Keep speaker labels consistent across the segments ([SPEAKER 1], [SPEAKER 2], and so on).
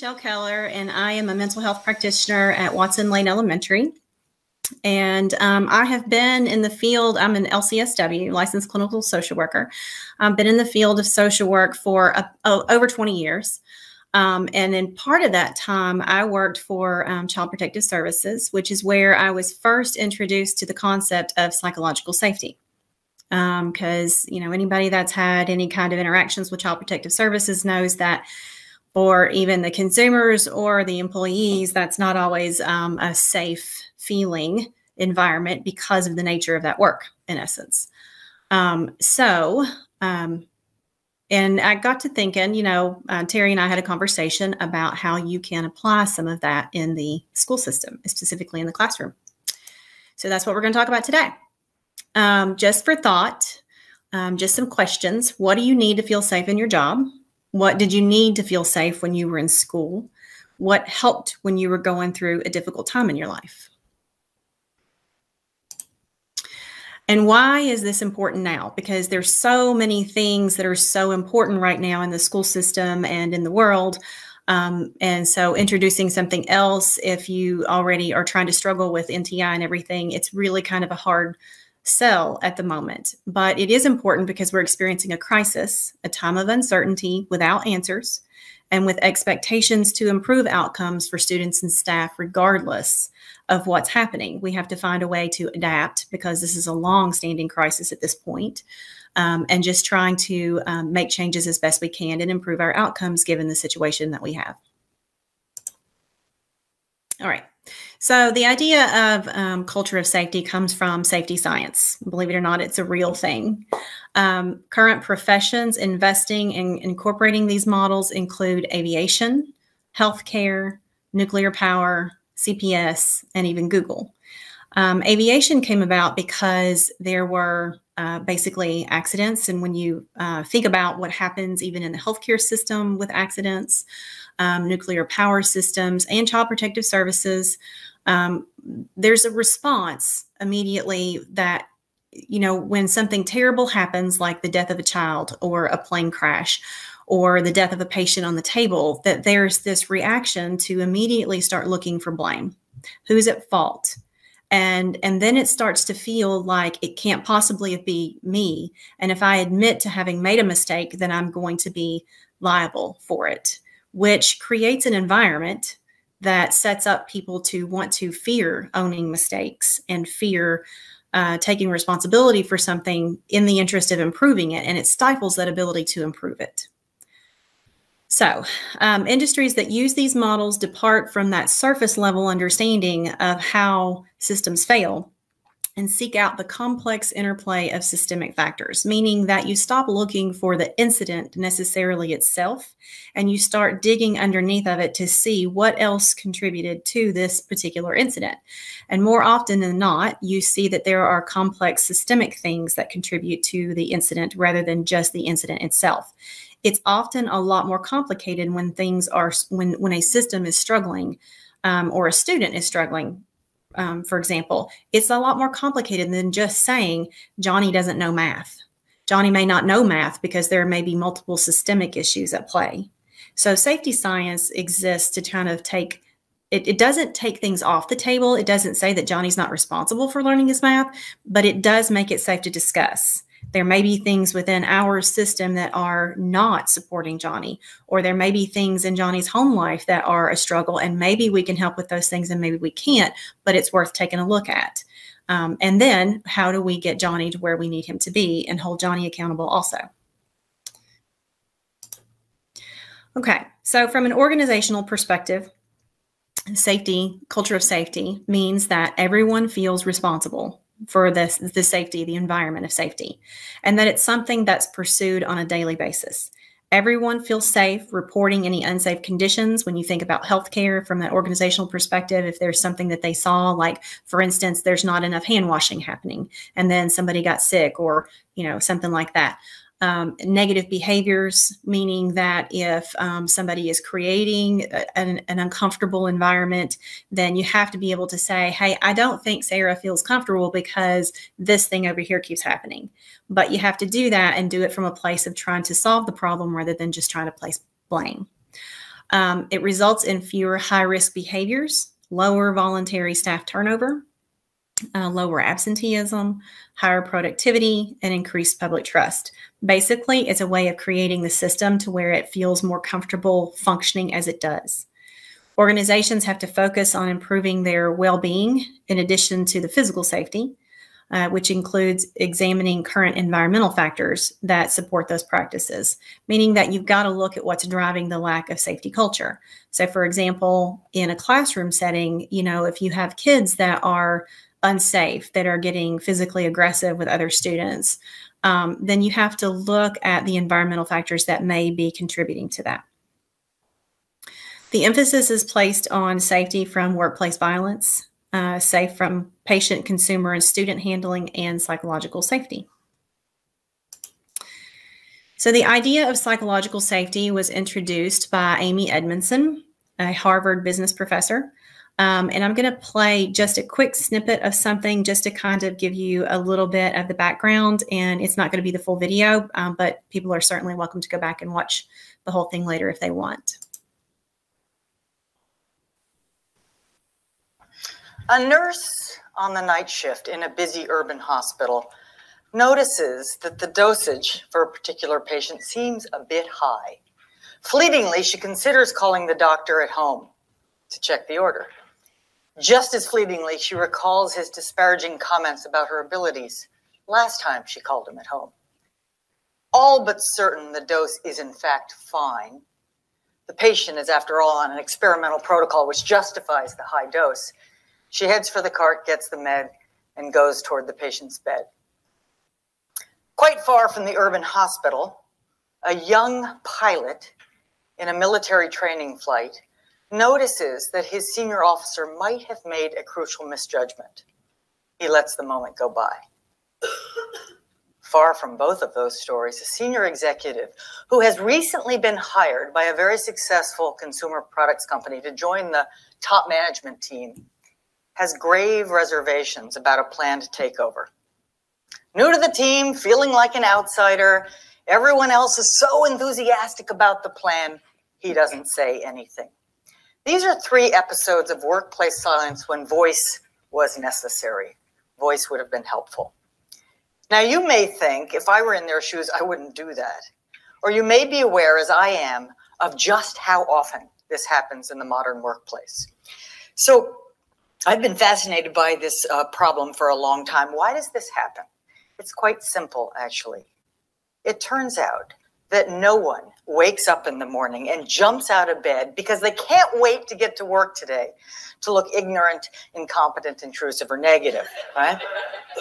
[SPEAKER 1] Michelle Keller, and I am a mental health practitioner at Watson Lane Elementary. And I have been in the field. I'm an LCSW, licensed clinical social worker. I've been in the field of social work for over 20 years. And in part of that time, I worked for Child Protective Services, which is where I was first introduced to the concept of psychological safety. Because, anybody that's had any kind of interactions with Child Protective Services knows that for even the consumers or the employees, that's not always a safe feeling environment because of the nature of that work, in essence. And I got to thinking, Terry and I had a conversation about how you can apply some of that in the school system, specifically in the classroom. So that's what we're going to talk about today. Just for thought, just some questions. What do you need to feel safe in your job? What did you need to feel safe when you were in school? What helped when you were going through a difficult time in your life? And why is this important now? Because there's so many things that are so important right now in the school system and in the world. And so introducing something else, if you already are trying to struggle with NTI and everything, it's really kind of a hard sell at the moment. But it is important because we're experiencing a crisis, a time of uncertainty without answers, and with expectations to improve outcomes for students and staff, regardless of what's happening. We have to find a way to adapt because this is a long-standing crisis at this point, and just trying to make changes as best we can and improve our outcomes given the situation that we have. All right. So the idea of culture of safety comes from safety science. Believe it or not, it's a real thing. Current professions investing in incorporating these models include aviation, healthcare, nuclear power, CPS, and even Google. Aviation came about because there were basically accidents. And when you think about what happens even in the healthcare system with accidents, nuclear power systems, and Child Protective Services, there's a response immediately that, when something terrible happens, like the death of a child or a plane crash or the death of a patient on the table, that there's this reaction to immediately start looking for blame. Who's at fault? And then it starts to feel like it can't possibly be me. And if I admit to having made a mistake, then I'm going to be liable for it, which creates an environment that sets up people to want to fear owning mistakes and fear taking responsibility for something in the interest of improving it. And it stifles that ability to improve it. So industries that use these models depart from that surface level understanding of how systems fail and seek out the complex interplay of systemic factors, meaning that you stop looking for the incident necessarily itself, and you start digging underneath of it to see what else contributed to this particular incident. And more often than not, you see that there are complex systemic things that contribute to the incident rather than just the incident itself. It's often a lot more complicated when things are, when a system is struggling or a student is struggling. For example, it's a lot more complicated than just saying Johnny doesn't know math. Johnny may not know math because there may be multiple systemic issues at play. So safety science exists to kind of take, it doesn't take things off the table. It doesn't say that Johnny's not responsible for learning his math, but it does make it safe to discuss. There may be things within our system that are not supporting Johnny, or there may be things in Johnny's home life that are a struggle, and maybe we can help with those things and maybe we can't, but it's worth taking a look at. And then how do we get Johnny to where we need him to be and hold Johnny accountable also? Okay, so from an organizational perspective, safety, culture of safety means that everyone feels responsible for the safety, the environment of safety, and that it's something that's pursued on a daily basis. Everyone feels safe reporting any unsafe conditions. When you think about healthcare from that organizational perspective, if there's something that they saw, like for instance, there's not enough hand washing happening and then somebody got sick or, something like that. Negative behaviors, meaning that if somebody is creating an uncomfortable environment, then you have to be able to say, hey, I don't think Sarah feels comfortable because this thing over here keeps happening. But you have to do that and do it from a place of trying to solve the problem rather than just trying to place blame. It results in fewer high-risk behaviors, lower voluntary staff turnover, lower absenteeism, higher productivity, and increased public trust. Basically, it's a way of creating the system to where it feels more comfortable functioning as it does. Organizations have to focus on improving their well-being in addition to the physical safety, which includes examining current environmental factors that support those practices, meaning that you've got to look at what's driving the lack of safety culture. So, for example, in a classroom setting, if you have kids that are unsafe, that are getting physically aggressive with other students, then you have to look at the environmental factors that may be contributing to that. The emphasis is placed on safety from workplace violence, safe from patient, consumer, and student handling, and psychological safety. So the idea of psychological safety was introduced by Amy Edmondson, a Harvard business professor. And I'm going to play just a quick snippet of something just to kind of give you a little bit of the background. And it's not going to be the full video, but people are certainly welcome to go back and watch the whole thing later if they want.
[SPEAKER 2] A nurse on the night shift in a busy urban hospital notices that the dosage for a particular patient seems a bit high. Fleetingly, she considers calling the doctor at home to check the order. Just as fleetingly, she recalls his disparaging comments about her abilities last time she called him at home. All but certain the dose is in fact fine. The patient is, after all, on an experimental protocol which justifies the high dose. She heads for the cart, gets the med, and goes toward the patient's bed. Quite far from the urban hospital, a young pilot in a military training flight notices that his senior officer might have made a crucial misjudgment. He lets the moment go by. Far from both of those stories, a senior executive who has recently been hired by a very successful consumer products company to join the top management team has grave reservations about a planned takeover. New to the team, feeling like an outsider, everyone else is so enthusiastic about the plan, he doesn't say anything. These are 3 episodes of workplace silence when voice was necessary. Voice would have been helpful. Now, you may think, if I were in their shoes, I wouldn't do that. Or you may be aware, as I am, of just how often this happens in the modern workplace. So I've been fascinated by this problem for a long time. Why does this happen? It's quite simple, actually. It turns out that no one wakes up in the morning and jumps out of bed because they can't wait to get to work today to look ignorant, incompetent, intrusive, or negative, right?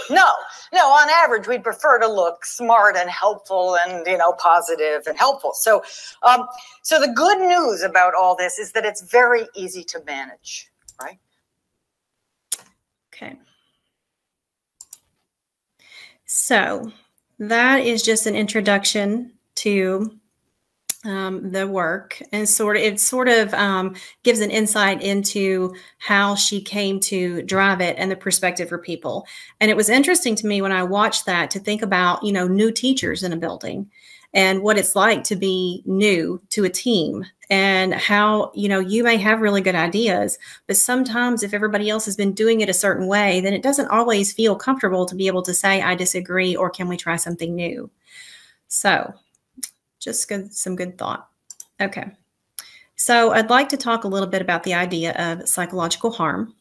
[SPEAKER 2] No, on average, we'd prefer to look smart and helpful and, positive and helpful. So the good news about all this is that it's very easy to manage, right?
[SPEAKER 1] Okay. So that is just an introduction to the work, and it gives an insight into how she came to drive it and the perspective for people. And it was interesting to me when I watched that to think about, new teachers in a building and what it's like to be new to a team, and how, you may have really good ideas, but sometimes if everybody else has been doing it a certain way, then it doesn't always feel comfortable to be able to say, I disagree, or can we try something new? So just some good thought. Okay. So I'd like to talk a little bit about the idea of psychological harm.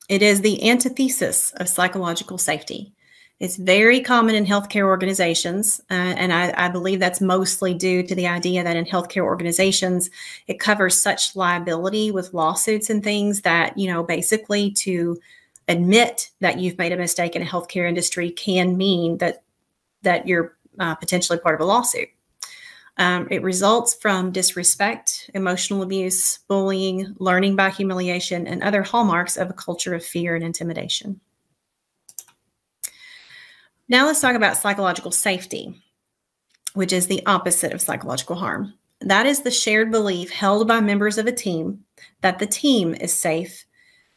[SPEAKER 1] It is the antithesis of psychological safety. It's very common in healthcare organizations, and I believe that's mostly due to the idea that in healthcare organizations, it covers such liability with lawsuits and things that, basically to admit that you've made a mistake in a healthcare industry can mean that you're potentially part of a lawsuit. It results from disrespect, emotional abuse, bullying, learning by humiliation, and other hallmarks of a culture of fear and intimidation. Now let's talk about psychological safety, which is the opposite of psychological harm. That is the shared belief held by members of a team that the team is safe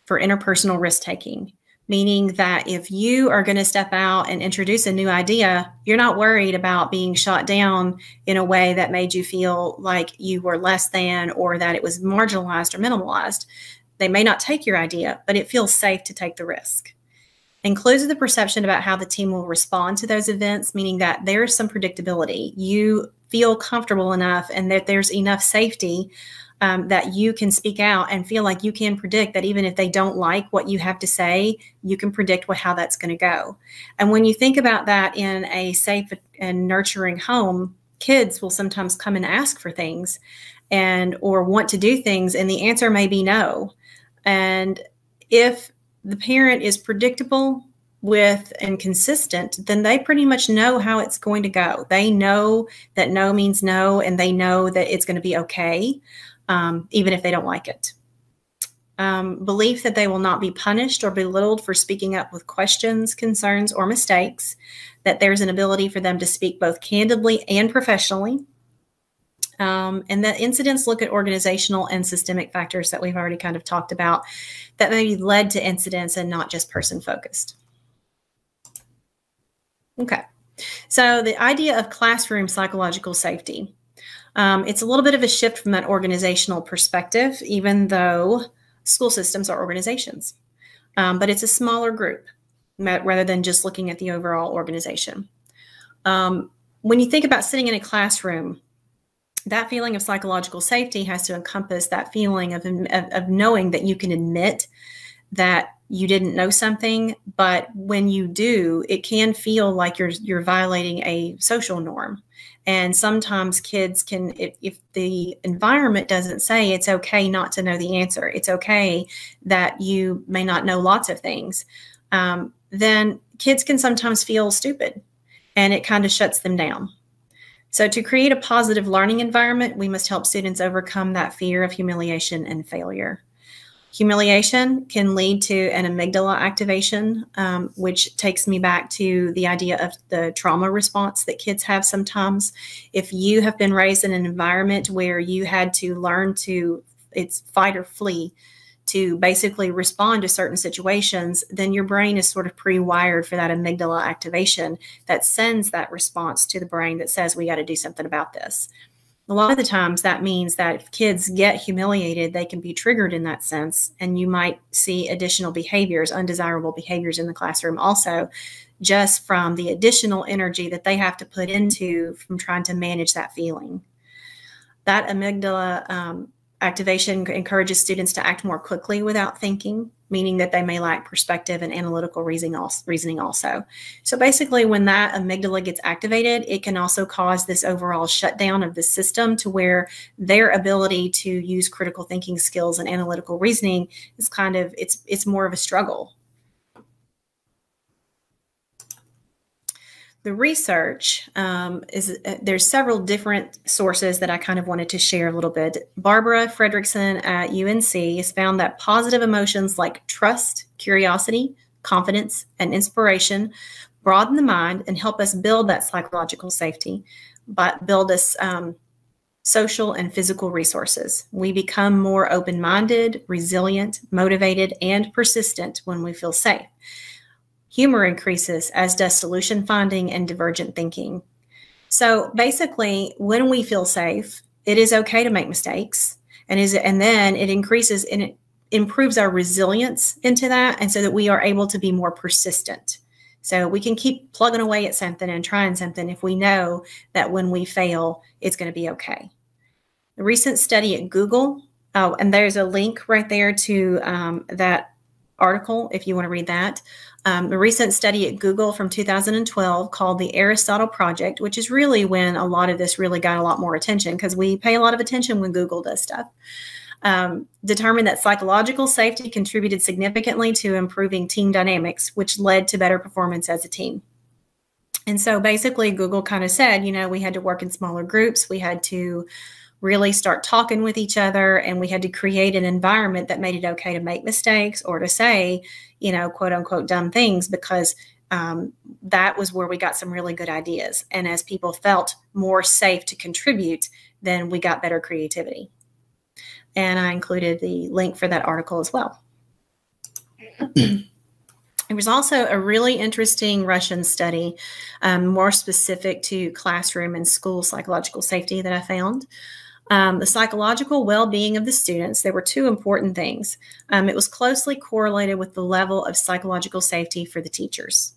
[SPEAKER 1] for interpersonal risk-taking, meaning that if you are going to step out and introduce a new idea, you're not worried about being shot down in a way that made you feel like you were less than or that it was marginalized or minimalized. They may not take your idea, but it feels safe to take the risk. Includes the perception about how the team will respond to those events, meaning that there's some predictability. You feel comfortable enough and that there's enough safety that you can speak out and feel like you can predict that even if they don't like what you have to say, you can predict how that's going to go. And when you think about that in a safe and nurturing home, kids will sometimes come and ask for things or want to do things, and the answer may be no. And if the parent is predictable and consistent, then they pretty much know how it's going to go. They know that no means no, and they know that it's going to be okay, even if they don't like it. Belief that they will not be punished or belittled for speaking up with questions, concerns, or mistakes, that there's an ability for them to speak both candidly and professionally. And that incidents look at organizational and systemic factors that we've already kind of talked about that maybe led to incidents and not just person-focused. Okay, so the idea of classroom psychological safety. It's a little bit of a shift from that organizational perspective, even though school systems are organizations. But it's a smaller group rather than just looking at the overall organization. When you think about sitting in a classroom, that feeling of psychological safety has to encompass that feeling of knowing that you can admit that you didn't know something, but when you do, it can feel like you're violating a social norm. And sometimes kids can, if the environment doesn't say it's okay not to know the answer, it's okay that you may not know lots of things, then kids can sometimes feel stupid, and it kind of shuts them down. So to create a positive learning environment, we must help students overcome that fear of humiliation and failure. Humiliation can lead to an amygdala activation, which takes me back to the idea of the trauma response that kids have sometimes. If you have been raised in an environment where you had to learn it's fight or flee, to basically respond to certain situations, then your brain is sort of pre-wired for that amygdala activation that sends that response to the brain that says, we got to do something about this. A lot of the times that means that if kids get humiliated, they can be triggered in that sense, and you might see additional behaviors, undesirable behaviors in the classroom also, just from the additional energy that they have to put into from trying to manage that feeling. That amygdala activation encourages students to act more quickly without thinking, meaning that they may lack perspective and analytical reasoning also. So basically, when that amygdala gets activated, it can also cause this overall shutdown of the system to where their ability to use critical thinking skills and analytical reasoning is it's more of a struggle. The research there's several different sources that I kind of wanted to share a little bit. Barbara Fredrickson at UNC has found that positive emotions like trust, curiosity, confidence, and inspiration broaden the mind and help us build that psychological safety, but build us social and physical resources. We become more open-minded, resilient, motivated, and persistent when we feel safe. Humor increases, as does solution finding and divergent thinking. So basically, when we feel safe, it is okay to make mistakes, and then it increases and it improves our resilience into that, and so that we are able to be more persistent. So we can keep plugging away at something and trying something if we know that when we fail, it's going to be okay. The recent study at Google, and there's a link right there to that article if you want to read that. A recent study at Google from 2012 called the Aristotle Project, which is really when a lot of this really got a lot more attention, because we pay a lot of attention when Google does stuff, determined that psychological safety contributed significantly to improving team dynamics, which led to better performance as a team. And so basically Google kind of said, we had to work in smaller groups. We had to really start talking with each other, and we had to create an environment that made it okay to make mistakes or to say, quote unquote, dumb things, because that was where we got some really good ideas. And as people felt more safe to contribute, then we got better creativity. And I included the link for that article as well. There was also a really interesting Russian study, more specific to classroom and school psychological safety that I found. The psychological well-being of the students, there were two important things. It was closely correlated with the level of psychological safety for the teachers.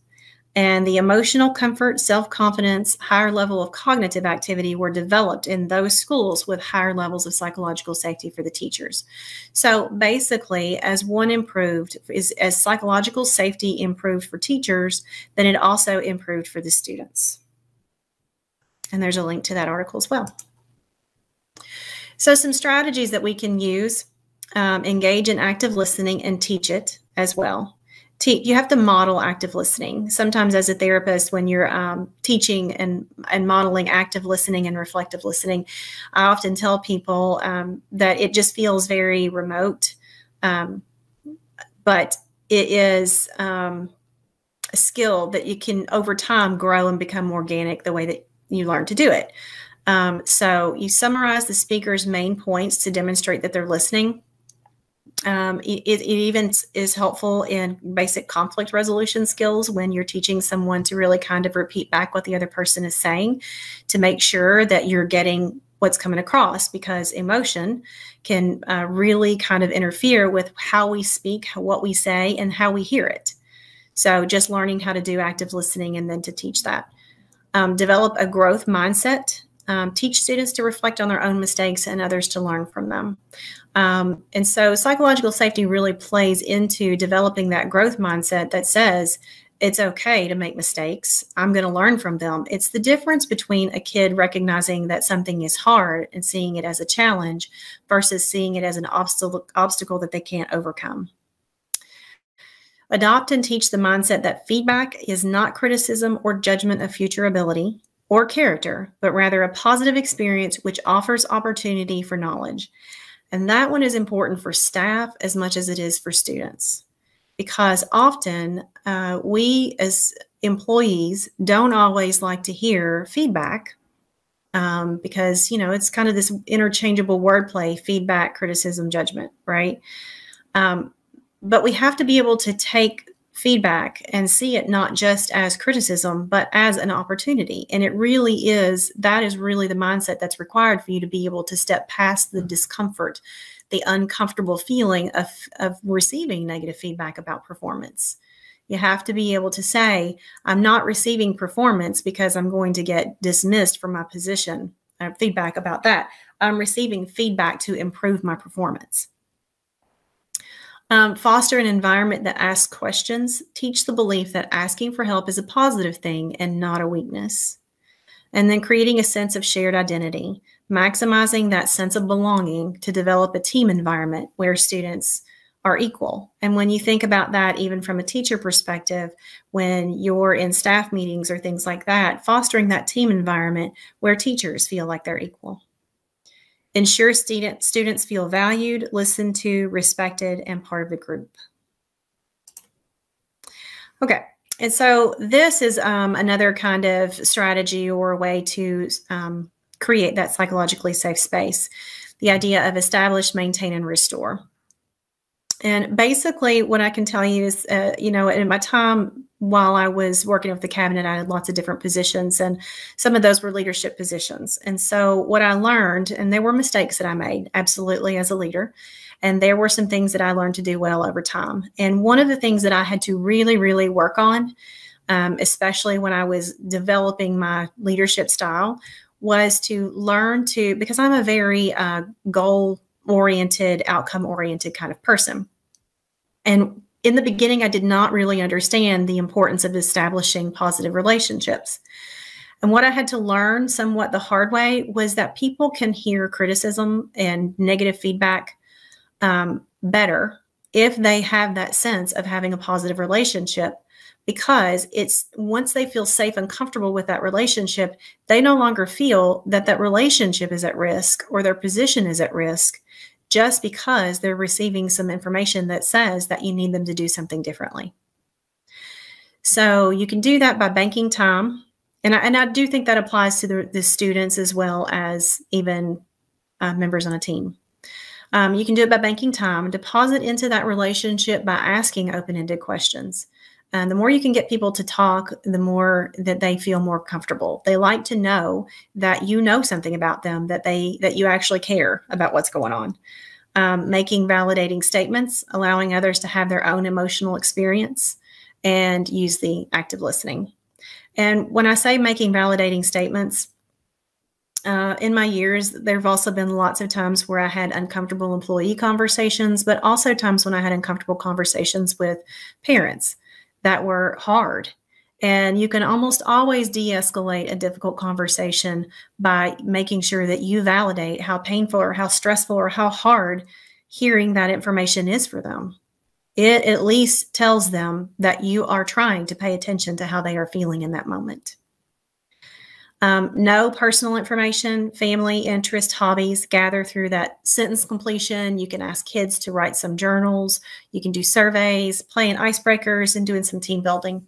[SPEAKER 1] And the emotional comfort, self-confidence, higher level of cognitive activity were developed in those schools with higher levels of psychological safety for the teachers. So basically, as one improved, as psychological safety improved for teachers, then it also improved for the students. And there's a link to that article as well. So some strategies that we can use, engage in active listening and teach it as well. You have to model active listening. Sometimes as a therapist, when you're teaching and modeling active listening and reflective listening, I often tell people that it just feels very remote, but it is a skill that you can over time grow and become organic the way that you learn to do it. So you summarize the speaker's main points to demonstrate that they're listening. It even is helpful in basic conflict resolution skills when you're teaching someone to really kind of repeat back what the other person is saying to make sure that you're getting what's coming across, because emotion can really kind of interfere with how we speak, what we say, and how we hear it. So just learning how to do active listening and then to teach that. Develop a growth mindset. Teach students to reflect on their own mistakes and others to learn from them. And so psychological safety really plays into developing that growth mindset that says it's okay to make mistakes. I'm going to learn from them. It's the difference between a kid recognizing that something is hard and seeing it as a challenge versus seeing it as an obstacle that they can't overcome. Adopt and teach the mindset that feedback is not criticism or judgment of future ability or character, but rather a positive experience which offers opportunity for knowledge. And that one is important for staff as much as it is for students, because often we as employees don't always like to hear feedback because, you know, it's kind of this interchangeable wordplay, feedback, criticism, judgment, right? But we have to be able to take feedback and see it not just as criticism, but as an opportunity. And it really is, that is really the mindset that's required for you to be able to step past the discomfort, the uncomfortable feeling of receiving negative feedback about performance. You have to be able to say, I'm not receiving performance because I'm going to get dismissed from my position. Feedback about that. I'm receiving feedback to improve my performance. Foster an environment that asks questions. Teach the belief that asking for help is a positive thing and not a weakness. And then creating a sense of shared identity, maximizing that sense of belonging to develop a team environment where students are equal. And when you think about that, even from a teacher perspective, when you're in staff meetings or things like that, fostering that team environment where teachers feel like they're equal. Ensure students feel valued, listened to, respected, and part of the group. Okay, and so this is another kind of strategy or a way to create that psychologically safe space. The idea of establish, maintain, and restore. And basically what I can tell you is, you know, in my time while I was working with the cabinet, I had lots of different positions, and some of those were leadership positions. And so what I learned, and there were mistakes that I made, absolutely, as a leader, and there were some things that I learned to do well over time. And one of the things that I had to really, really work on, especially when I was developing my leadership style, was to learn to, because I'm a very goal-oriented, outcome-oriented kind of person. And in the beginning, I did not really understand the importance of establishing positive relationships. And what I had to learn somewhat the hard way was that people can hear criticism and negative feedback better if they have that sense of having a positive relationship, because it's once they feel safe and comfortable with that relationship, they no longer feel that that relationship is at risk or their position is at risk, just because they're receiving some information that says that you need them to do something differently. So you can do that by banking time. And I do think that applies to the students as well as even members on a team. You can do it by banking time, deposit into that relationship by asking open-ended questions. And the more you can get people to talk, the more that they feel more comfortable. They like to know that you know something about them, that you actually care about what's going on. Making validating statements, allowing others to have their own emotional experience, and use the active listening. And when I say making validating statements, in my years, there have also been lots of times where I had uncomfortable employee conversations, but also times when I had uncomfortable conversations with parents that were hard. And you can almost always de-escalate a difficult conversation by making sure that you validate how painful or how stressful or how hard hearing that information is for them. It at least tells them that you are trying to pay attention to how they are feeling in that moment. No personal information, family, interest, hobbies, gather through that sentence completion. You can ask kids to write some journals. You can do surveys, playing icebreakers, and doing some team building.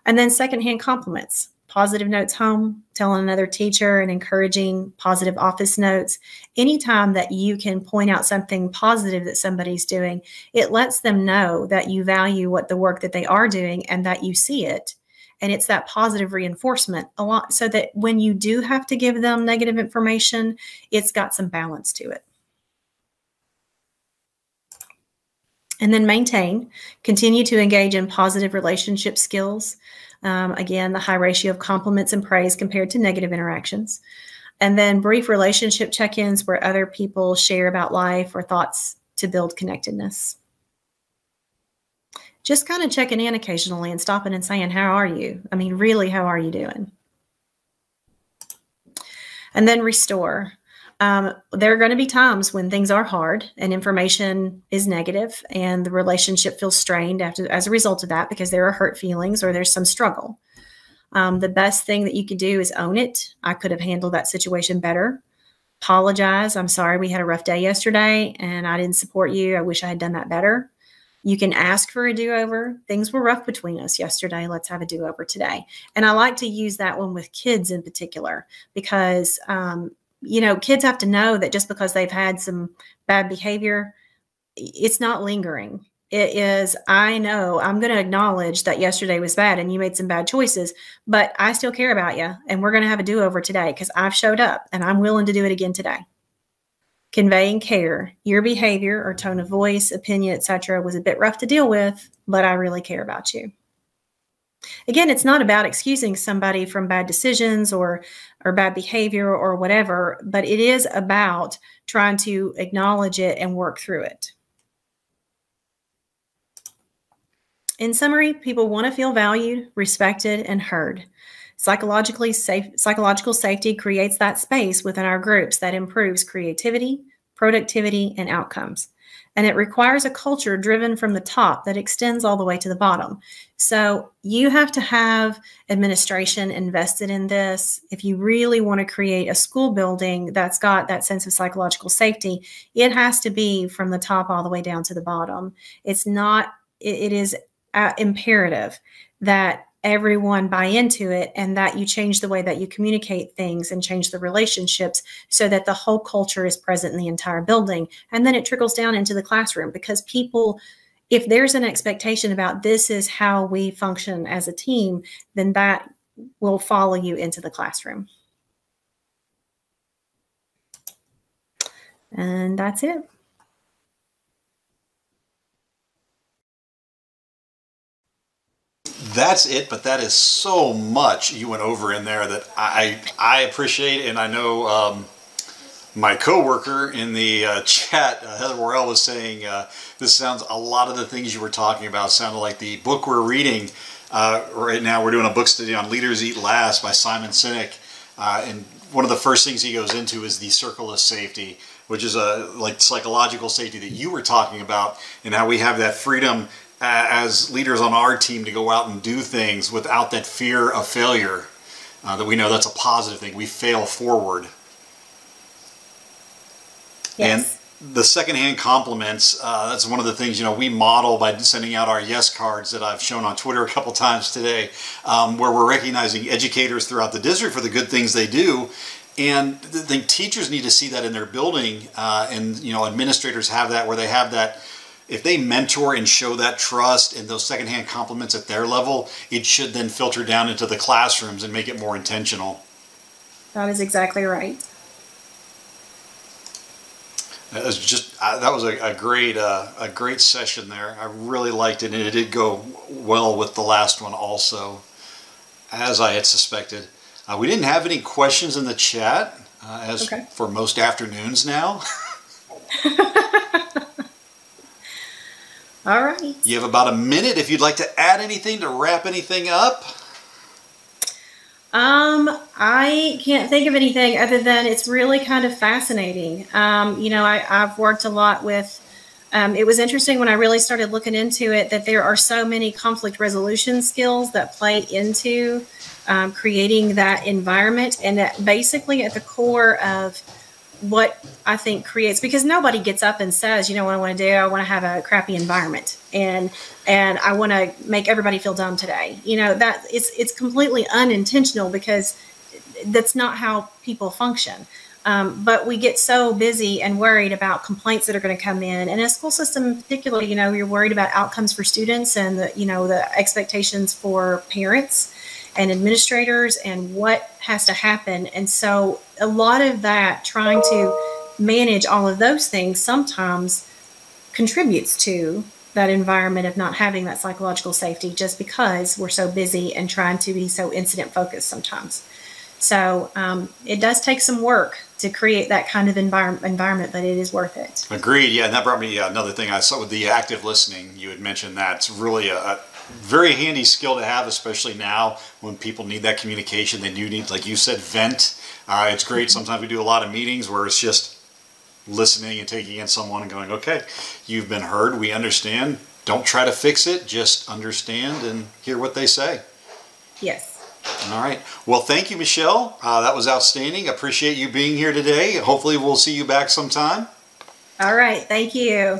[SPEAKER 1] And then secondhand compliments, positive notes home, telling another teacher, and encouraging positive office notes. Anytime that you can point out something positive that somebody's doing, it lets them know that you value what the work that they are doing and that you see it. And it's that positive reinforcement a lot, so that when you do have to give them negative information, it's got some balance to it. And then continue to engage in positive relationship skills. Again, the high ratio of compliments and praise compared to negative interactions. And then brief relationship check-ins where other people share about life or thoughts to build connectedness. Just kind of checking in occasionally and stopping and saying, how are you? I mean, really, how are you doing? And then restore. There are going to be times when things are hard and information is negative and the relationship feels strained as a result of that, because there are hurt feelings or there's some struggle. The best thing that you could do is own it. I could have handled that situation better. Apologize. I'm sorry we had a rough day yesterday and I didn't support you. I wish I had done that better. You can ask for a do-over. Things were rough between us yesterday. Let's have a do-over today. And I like to use that one with kids in particular, because, kids have to know that just because they've had some bad behavior, it's not lingering. It is, I know I'm going to acknowledge that yesterday was bad and you made some bad choices, but I still care about you. And we're going to have a do-over today because I've showed up and I'm willing to do it again today. Conveying care. Your behavior or tone of voice, opinion, etc. was a bit rough to deal with, but I really care about you. Again, it's not about excusing somebody from bad decisions or bad behavior or whatever, but it is about trying to acknowledge it and work through it. In summary, people want to feel valued, respected, and heard. Psychological safety creates that space within our groups that improves creativity, productivity, and outcomes. And it requires a culture driven from the top that extends all the way to the bottom. So you have to have administration invested in this. If you really want to create a school building that's got that sense of psychological safety, it has to be from the top all the way down to the bottom. It is imperative that everyone buy into it and that you change the way that you communicate things and change the relationships so that the whole culture is present in the entire building. And then it trickles down into the classroom, because people, if there's an expectation about this is how we function as a team, then that will follow you into the classroom. And that's it.
[SPEAKER 3] That's it, but that is so much you went over in there that I appreciate, and I know my coworker in the chat, Heather Worrell, was saying this sounds, a lot of the things you were talking about sounded like the book we're reading right now. We're doing a book study on Leaders Eat Last by Simon Sinek, and one of the first things he goes into is the circle of safety, which is like psychological safety that you were talking about, and how we have that freedom as leaders on our team to go out and do things without that fear of failure, that we know that's a positive thing. We fail forward.
[SPEAKER 1] Yes.
[SPEAKER 3] And the secondhand compliments, that's one of the things, we model by sending out our yes cards that I've shown on Twitter a couple times today, where we're recognizing educators throughout the district for the good things they do. And I think teachers need to see that in their building, and administrators have that, where they have that if they mentor and show that trust and those secondhand compliments at their level, it should then filter down into the classrooms and make it more intentional.
[SPEAKER 1] That is exactly right.
[SPEAKER 3] That was just that was a great session there. I really liked it, and it did go well with the last one also, as I had suspected. We didn't have any questions in the chat, as for most afternoons now.
[SPEAKER 1] All right.
[SPEAKER 3] You have about a minute if you'd like to add anything to wrap anything up.
[SPEAKER 1] I can't think of anything other than it's really kind of fascinating. You know, I've worked a lot with, it was interesting when I really started looking into it that there are so many conflict resolution skills that play into creating that environment, and that basically at the core of what I think creates, because nobody gets up and says, you know what I want to do? I want to have a crappy environment, and I want to make everybody feel dumb today. You know, that it's completely unintentional, because that's not how people function. But we get so busy and worried about complaints that are going to come in, and a school system in particular, you know, you're worried about outcomes for students and the, you know, the expectations for parents and administrators and what has to happen. And so a lot of that, trying to manage all of those things, sometimes contributes to that environment of not having that psychological safety, just because we're so busy and trying to be so incident focused sometimes. So it does take some work to create that kind of environment, but it is worth it.
[SPEAKER 3] Agreed. Yeah, and that brought me another thing I saw with the active listening. You had mentioned that. It's really a very handy skill to have, especially now when people need that communication. They do need, like you said, vent. It's great. Sometimes we do a lot of meetings where it's just listening and taking in someone and going, okay, you've been heard. We understand. Don't try to fix it. Just understand and hear what they say.
[SPEAKER 1] Yes.
[SPEAKER 3] All right. Well, thank you, Michelle. That was outstanding. Appreciate you being here today. Hopefully we'll see you back sometime.
[SPEAKER 1] All right. Thank you.